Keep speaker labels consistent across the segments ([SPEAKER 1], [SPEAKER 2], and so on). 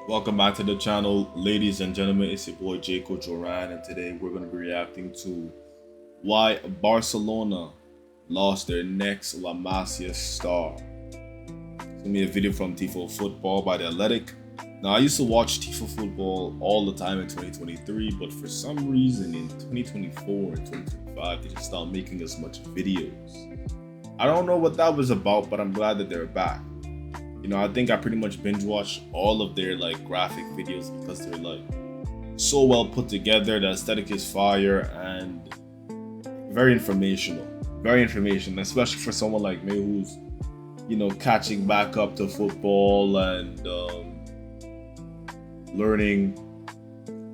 [SPEAKER 1] Welcome back to the channel, ladies and gentlemen. It's your boy Jaco Joran, and today we're going to be reacting to why Barcelona lost their next La Masia star. It's going to be a video from Tifo Football by The Athletic. Now, I used to watch Tifo Football all the time in 2023, but for some reason in 2024 and 2025, they just stopped making as much videos. I don't know what that was about, but I'm glad that they're back. I think I pretty much binge watch all of their graphic videos because they're so well put together. The aesthetic is fire and very informational. Very informational, especially for someone like me who's, catching back up to football and learning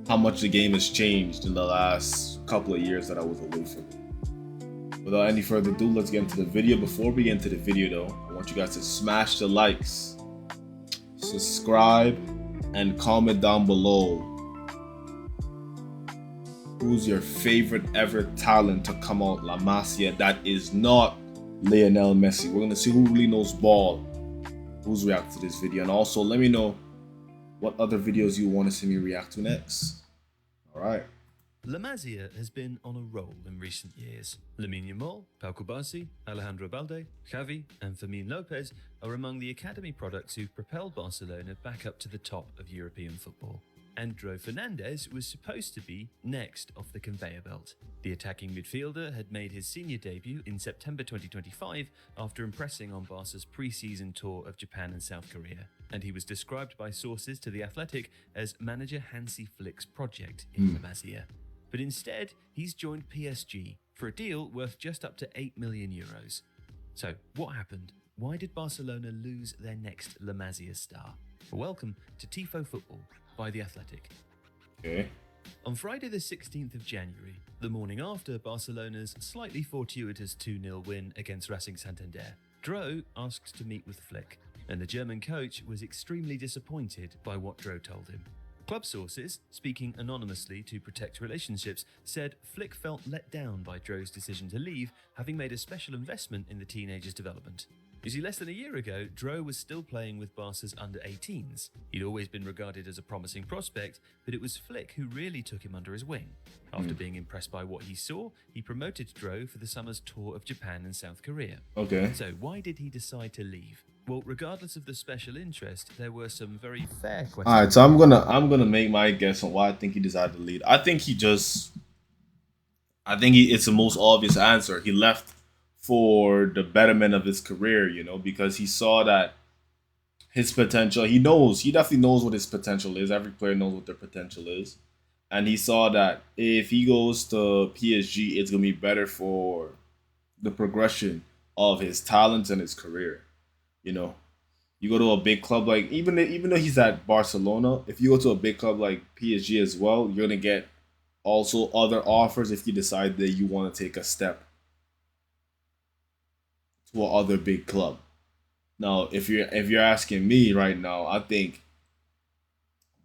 [SPEAKER 1] how much the game has changed in the last couple of years that I was away from it. Without any further ado, let's get into the video. Before we get into the video though, I want you guys to smash the likes, subscribe, and comment down below who's your favorite ever talent to come out La Masia that is not Lionel Messi. We're gonna see who really knows ball, who's reacting to this video, and also let me know what other videos you want to see me react to next. All right.
[SPEAKER 2] La Masia has been on a roll in recent years. Lamine Yamal, Pau Cubarsí, Alejandro Balde, Xavi, and Fermin Lopez are among the academy products who've propelled Barcelona back up to the top of European football. And Dro Fernandez was supposed to be next off the conveyor belt. The attacking midfielder had made his senior debut in September 2025 after impressing on Barca's pre-season tour of Japan and South Korea, and he was described by sources to The Athletic as manager Hansi Flick's project in La Masia. But instead, he's joined PSG for a deal worth just up to 8 million euros. So, what happened? Why did Barcelona lose their next La Masia star? Welcome to Tifo Football by The Athletic.
[SPEAKER 1] Okay.
[SPEAKER 2] On Friday the 16th of January, the morning after Barcelona's slightly fortuitous 2-0 win against Racing Santander, Dro asked to meet with Flick, and the German coach was extremely disappointed by what Dro told him. Club sources, speaking anonymously to protect relationships, said Flick felt let down by Dro's decision to leave, having made a special investment in the teenager's development. You see, less than a year ago, Dro was still playing with Barca's under-18s. He'd always been regarded as a promising prospect, but it was Flick who really took him under his wing. After being impressed by what he saw, he promoted Dro for the summer's tour of Japan and South Korea.
[SPEAKER 1] Okay.
[SPEAKER 2] So why did he decide to leave? Well, regardless of the special interest, there were some very fair questions.
[SPEAKER 1] All right, so I'm gonna make my guess on why I think he decided to leave. It's the most obvious answer. He left for the betterment of his career, because he saw that his potential. He definitely knows what his potential is. Every player knows what their potential is, and he saw that if he goes to PSG, it's gonna be better for the progression of his talents and his career. You go to a big club even though he's at Barcelona, if you go to a big club like PSG as well, you're gonna get also other offers if you decide that you want to take a step to a other big club. Now, if you're asking me right now, I think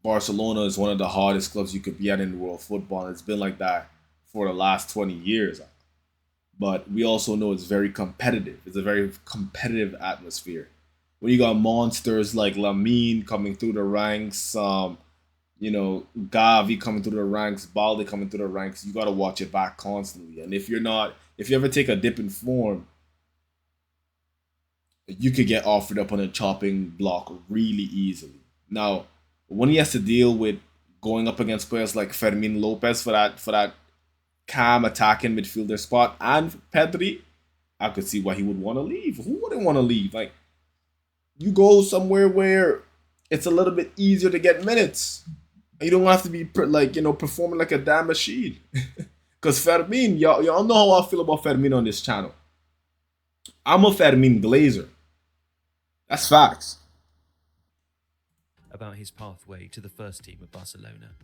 [SPEAKER 1] Barcelona is one of the hardest clubs you could be at in world football. It's been like that for the last 20 years. But we also know it's very competitive. It's a very competitive atmosphere. When you got monsters like Lamine coming through the ranks, Gavi coming through the ranks, Balde coming through the ranks, you got to watch it back constantly. And if you ever take a dip in form, you could get offered up on a chopping block really easily. Now, when he has to deal with going up against players like Fermin Lopez for that calm attacking midfielder spot and Pedri, I could see why he would want to leave. Who wouldn't want to leave? You go somewhere where it's a little bit easier to get minutes. You don't have to be performing like a damn machine. Because Fermin, y'all know how I feel about Fermin on this channel. I'm a Fermin glazer. That's facts.
[SPEAKER 2] About his pathway to the first team of Barcelona.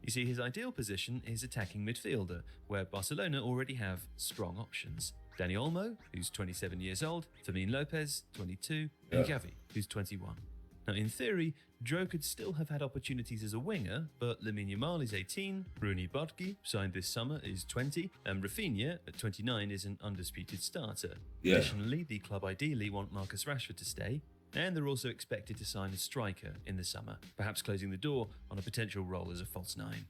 [SPEAKER 2] You see, his ideal position is attacking midfielder, where Barcelona already have strong options. Dani Olmo, who's 27 years old, Fermin Lopez, 22, and Xavi, who's 21. Now, in theory, Dro could still have had opportunities as a winger, but Lamine Yamal is 18, Rooney Botke, signed this summer, is 20, and Rafinha, at 29, is an undisputed starter.
[SPEAKER 1] Yeah.
[SPEAKER 2] Additionally, the club ideally want Marcus Rashford to stay, And they're also expected to sign a striker in the summer, perhaps closing the door on a potential role as a false nine.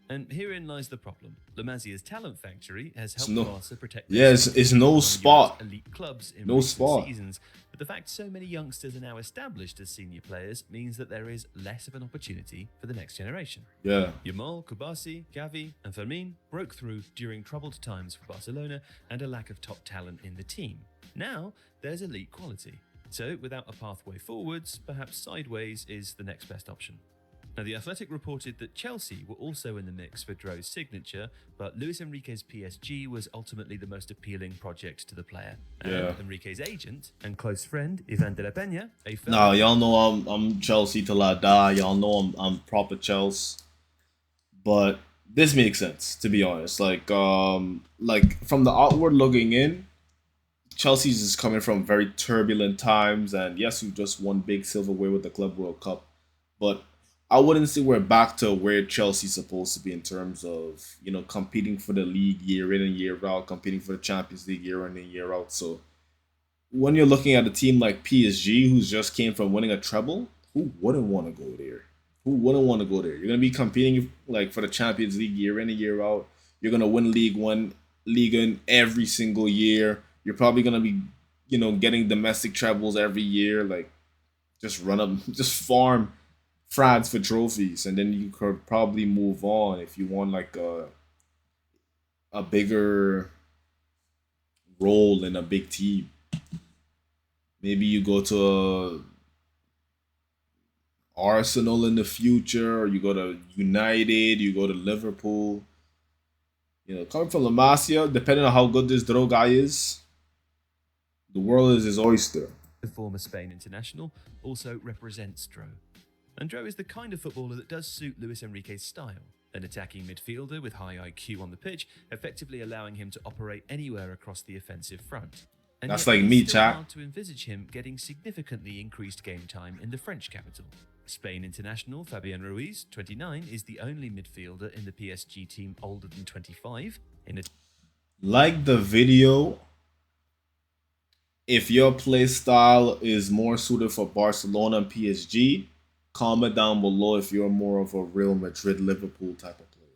[SPEAKER 2] And herein lies the problem. La Masia's talent factory has helped Barca protect their
[SPEAKER 1] it's no spot.
[SPEAKER 2] elite clubs in
[SPEAKER 1] No
[SPEAKER 2] recent
[SPEAKER 1] spot.
[SPEAKER 2] seasons. But the fact so many youngsters are now established as senior players means that there is less of an opportunity for the next generation.
[SPEAKER 1] Yeah.
[SPEAKER 2] Yamal, Kubasi, Xavi, and Fermin broke through during troubled times for Barcelona and a lack of top talent in the team. Now, there's elite quality. So, without a pathway forwards, perhaps sideways is the next best option. Now, The Athletic reported that Chelsea were also in the mix for Dro's signature, but Luis Enrique's PSG was ultimately the most appealing project to the player. And Enrique's agent and close friend, Ivan de la Peña,
[SPEAKER 1] Nah, y'all know I'm Chelsea till I die. Y'all know I'm proper Chelsea. But this makes sense, to be honest. Like from the outward looking in, Chelsea's is coming from very turbulent times, and yes, we just won big silverware with the Club World Cup, but I wouldn't say we're back to where Chelsea's supposed to be in terms of, competing for the league year in and year out, competing for the Champions League year in and year out. So when you're looking at a team like PSG, who's just came from winning a treble, who wouldn't want to go there? Who wouldn't want to go there? You're gonna be competing for the Champions League year in and year out. You're gonna win League One, Liga in every single year. You're probably gonna be, getting domestic trebles every year. Like, just just farm France for trophies, and then you could probably move on if you want like a bigger role in a big team. Maybe you go to Arsenal in the future, or you go to United, you go to Liverpool. Coming from La Masia, depending on how good this Dro guy is, the world is his oyster.
[SPEAKER 2] The former Spain international also represents Dro. And Dro is the kind of footballer that does suit Luis Enrique's style. An attacking midfielder with high IQ on the pitch, effectively allowing him to operate anywhere across the offensive front. And
[SPEAKER 1] that's
[SPEAKER 2] yet
[SPEAKER 1] like me,
[SPEAKER 2] it's
[SPEAKER 1] chat.
[SPEAKER 2] hard to envisage him getting significantly increased game time in the French capital. Spain international Fabian Ruiz, 29, is the only midfielder in the PSG team older than 25.
[SPEAKER 1] Like the video, if your play style is more suited for Barcelona and PSG, comment down below if you're more of a Real Madrid, Liverpool type of player.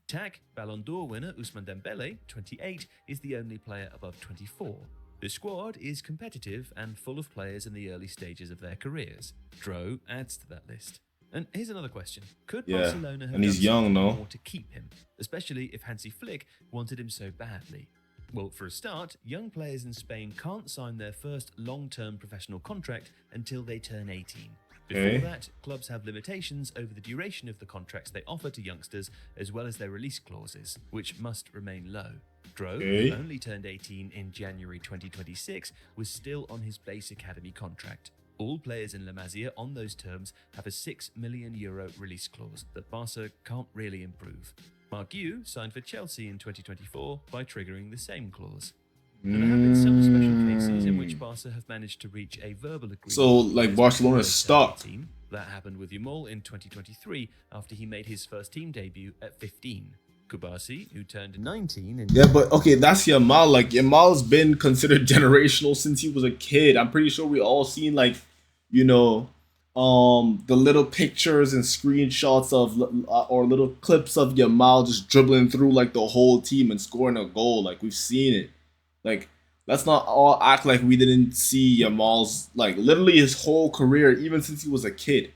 [SPEAKER 2] Attack, Ballon d'Or winner Ousmane Dembele, 28, is the only player above 24. The squad is competitive and full of players in the early stages of their careers. Dro adds to that list. And here's another question. Could Barcelona have
[SPEAKER 1] and he's
[SPEAKER 2] done
[SPEAKER 1] young,
[SPEAKER 2] something
[SPEAKER 1] no?
[SPEAKER 2] more to keep him, especially if Hansi Flick wanted him so badly? Well, for a start, young players in Spain can't sign their first long-term professional contract until they turn 18. Before that, clubs have limitations over the duration of the contracts they offer to youngsters, as well as their release clauses, which must remain low. Dro, who only turned 18 in January 2026, was still on his base academy contract. All players in La Masia on those terms have a €6 million release clause that Barca can't really improve. Marc Guiu signed for Chelsea in 2024 by triggering the same clause. And there have been some special cases in which Barca have managed to reach a verbal agreement.
[SPEAKER 1] So, like, Barcelona's stuck.
[SPEAKER 2] That happened with Yamal in 2023 after he made his first team debut at 15. Kubasi, who turned 19 in...
[SPEAKER 1] Yeah, but okay, that's Yamal. Like, Yamal's been considered generational since he was a kid. I'm pretty sure we all seen, like, the little pictures and screenshots of, or little clips of Yamal just dribbling through, like, the whole team and scoring a goal. Like, we've seen it. Like, let's not all act like we didn't see Yamal's, like, literally his whole career, even since he was a kid.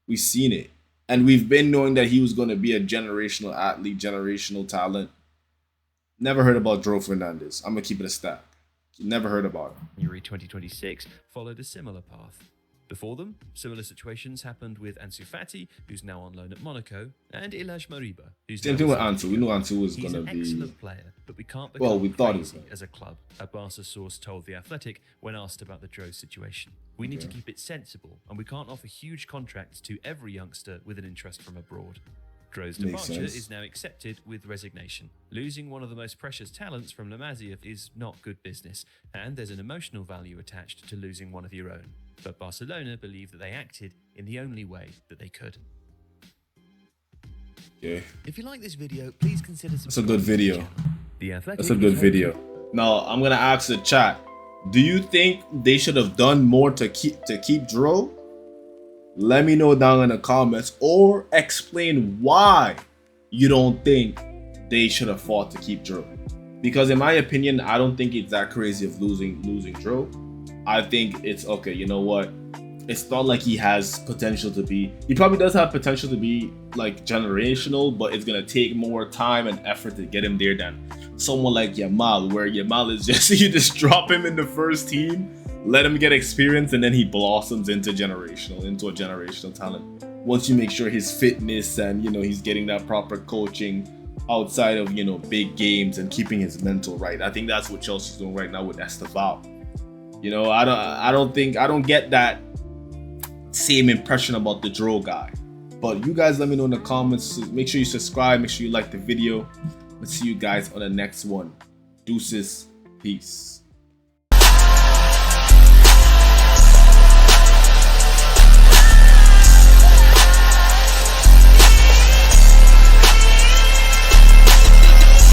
[SPEAKER 1] We've seen it. And we've been knowing that he was going to be a generational athlete, generational talent. Never heard about Dro Fernandez. I'm going to keep it a stat. Never heard about him.
[SPEAKER 2] January 2026 followed a similar path. Before them, similar situations happened with Ansu Fati, who's now on loan at Monaco, and Ilaj Moriba, who's
[SPEAKER 1] same thing with Ansu. We knew Ansu was going to be...
[SPEAKER 2] He's an excellent player, but we can't become
[SPEAKER 1] we thought he was
[SPEAKER 2] crazy as a club, a Barca source told The Athletic when asked about the Dro situation. We need to keep it sensible, and we can't offer huge contracts to every youngster with an interest from abroad. Dro's departure is now accepted with resignation. Losing one of the most precious talents from La Masia is not good business, and there's an emotional value attached to losing one of your own. But Barcelona believe that they acted in the only way that they could.
[SPEAKER 1] Okay.
[SPEAKER 2] If you like this video, please consider
[SPEAKER 1] subscribing. That's a good video.
[SPEAKER 2] The Athletic.
[SPEAKER 1] That's a good video. Now, I'm going to ask the chat, Do you think they should have done more to keep Dro? Let me know down in the comments, or explain why you don't think they should have fought to keep Dro. Because in my opinion, I don't think it's that crazy of losing Dro. I think it's okay. You know what? It's not like he has potential to be. He probably does have potential to be like generational, but it's gonna take more time and effort to get him there than someone like Yamal, where Yamal is just you just drop him in the first team, let him get experience, and then he blossoms into a generational talent. Once you make sure his fitness and he's getting that proper coaching outside of big games and keeping his mental right. I think that's what Chelsea's doing right now with Esteval. I don't get that same impression about the Dro guy. But you guys let me know in the comments. Make sure you subscribe, make sure you like the video. Let's see you guys on the next one. Deuces, peace.